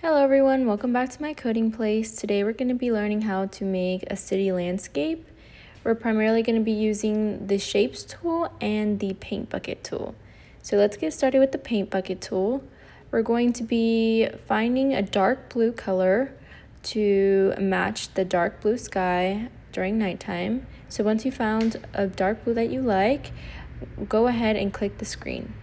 Hello everyone, welcome back to my coding place. Today we're going to be learning how to make a city landscape. We're primarily going to be using the shapes tool and the paint bucket tool. So let's get started with the paint bucket tool. We're going to be finding a dark blue color to match the dark blue sky during nighttime. So once you found a dark blue that you like, go ahead and click the screen.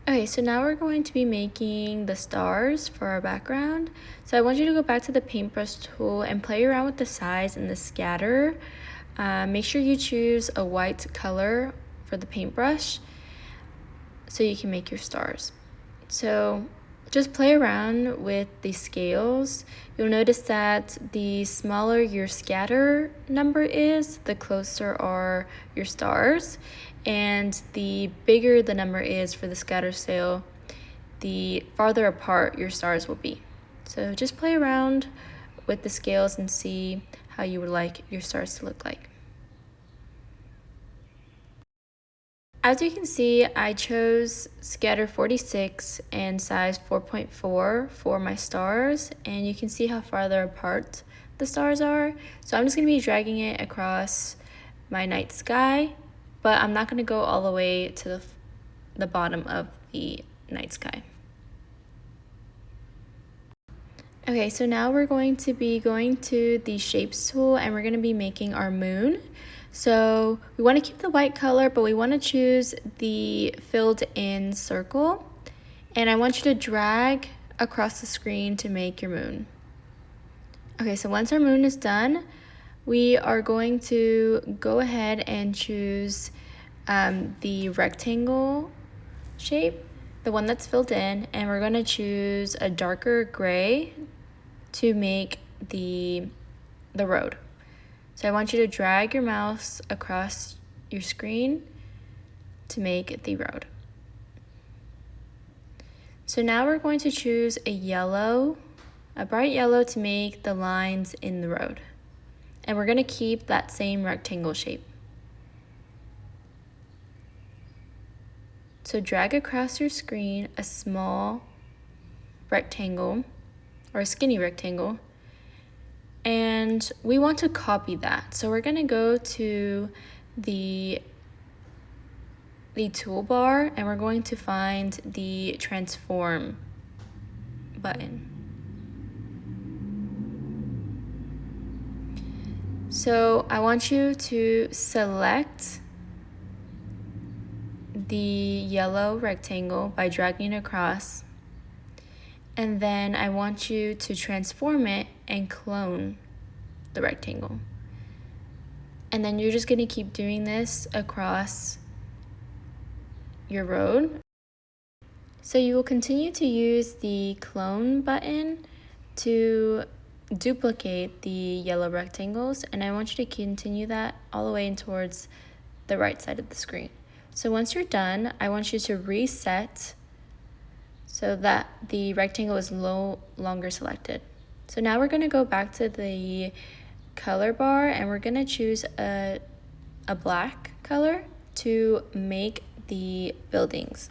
Okay, so now we're going to be making the stars for our background. So I want you to go back to the paintbrush tool and play around with the size and the scatter. Make sure you choose a white color for the paintbrush so you can make your stars. So just play around with the scales. You'll notice that the smaller your scatter number is, the closer are your stars. And the bigger the number is for the scatter scale, the farther apart your stars will be. So just play around with the scales and see how you would like your stars to look like. As you can see, I chose scatter 46 and size 4.4 for my stars, and you can see how farther apart the stars are. So I'm just going to be dragging it across my night sky, but I'm not going to go all the way to the bottom of the night sky. Okay, so now we're going to be going to the shapes tool and we're going to be making our moon. So we want to keep the white color, but we want to choose the filled in circle. And I want you to drag across the screen to make your moon. Okay, so once our moon is done, we are going to go ahead and choose the rectangle shape, the one that's filled in, and we're going to choose a darker gray to make the road. So I want you to drag your mouse across your screen to make the road. So now we're going to choose a yellow, a bright yellow to make the lines in the road. And we're going to keep that same rectangle shape. So drag across your screen a small rectangle or a skinny rectangle, and we want to copy that. So we're going to go to the toolbar and we're going to find the transform button. So I want you to select the yellow rectangle by dragging it across, and then I want you to transform it and clone the rectangle. And then you're just going to keep doing this across your road. So you will continue to use the clone button to duplicate the yellow rectangles, and I want you to continue that all the way in towards the right side of the screen. So once you're done, I want you to reset so that the rectangle is no longer selected. So now we're going to go back to the color bar and we're going to choose a black color to make the buildings.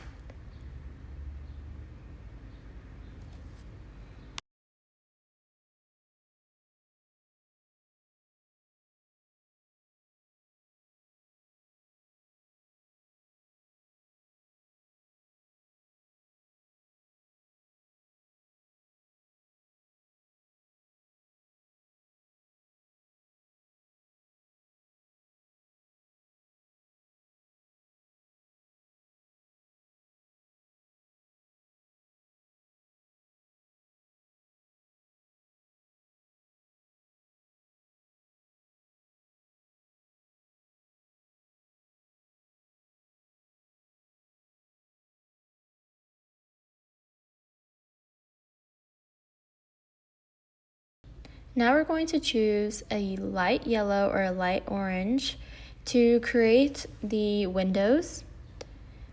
Now we're going to choose a light yellow or a light orange To create the windows,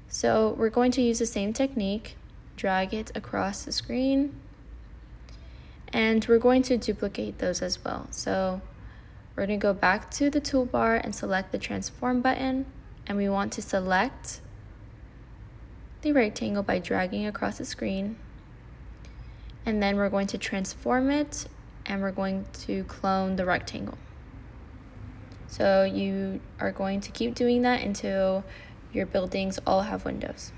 so we're going to use the same technique, drag it across the screen, and we're going to duplicate those as well. So we're going to go back to the toolbar and select the transform button, and we want to select the rectangle by dragging across the screen, and then we're going to transform it and we're going to clone the rectangle. So you are going to keep doing that until your buildings all have windows.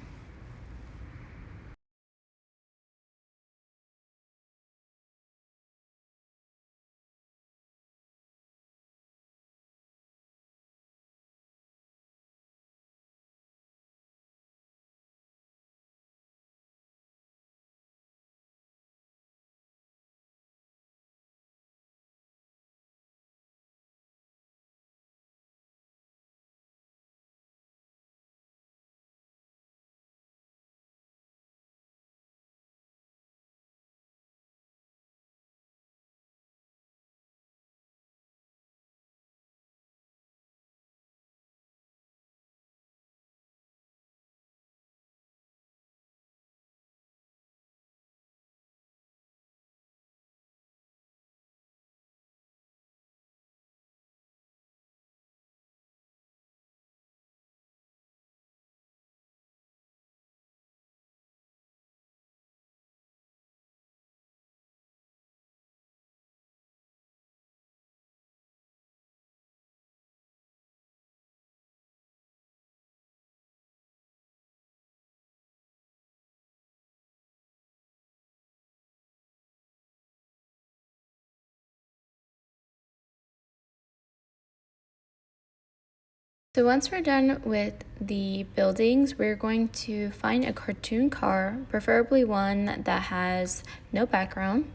So once we're done with the buildings, we're going to find a cartoon car, preferably one that has no background.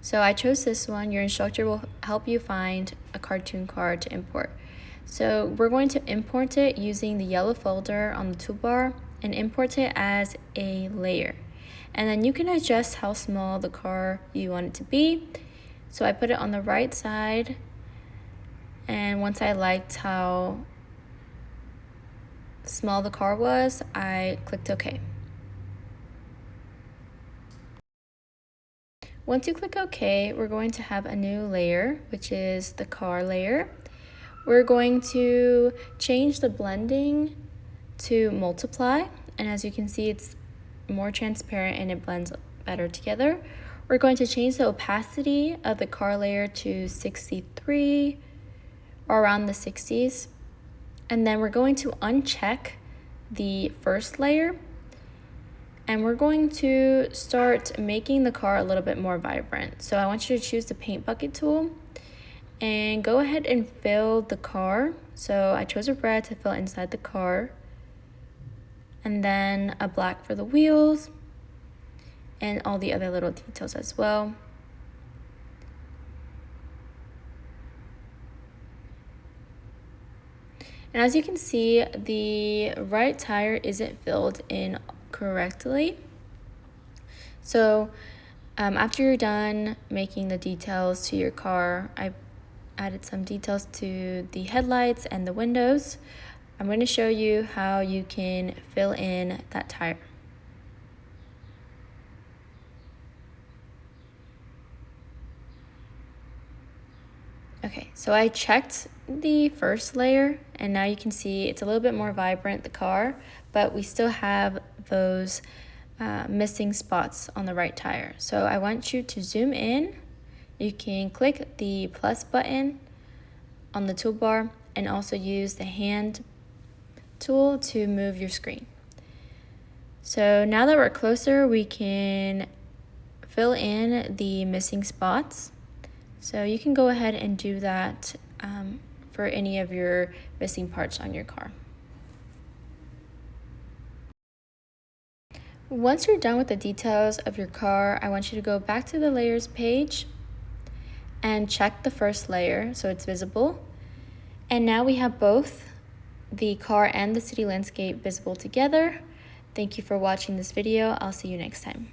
So I chose this one. Your instructor will help you find a cartoon car to import. So we're going to import it using the yellow folder on the toolbar and import it as a layer. And then you can adjust how small the car you want it to be. So I put it on the right side, and once I liked how small the car was, I clicked OK. Once you click OK, we're going to have a new layer, which is the car layer. We're going to change the blending to multiply, and as you can see, it's more transparent and it blends better together. We're going to change the opacity of the car layer to 63 or around the 60s. And then we're going to uncheck the first layer, and we're going to start making the car a little bit more vibrant. So I want you to choose the paint bucket tool and go ahead and fill the car. So I chose a red to fill inside the car, and then a black for the wheels and all the other little details as well. And as you can see, the right tire isn't filled in correctly. So after you're done making the details to your car, I added some details to the headlights and the windows. I'm going to show you how you can fill in that tire. Okay, so I checked the first layer, and now you can see it's a little bit more vibrant, the car, but we still have those missing spots on the right tire. So I want you to zoom in. You can click the plus button on the toolbar and also use the hand tool to move your screen. So now that we're closer, we can fill in the missing spots. So you can go ahead and do that for any of your missing parts on your car. Once you're done with the details of your car, I want you to go back to the layers page and check the first layer so it's visible. And now we have both the car and the city landscape visible together. Thank you for watching this video. I'll see you next time.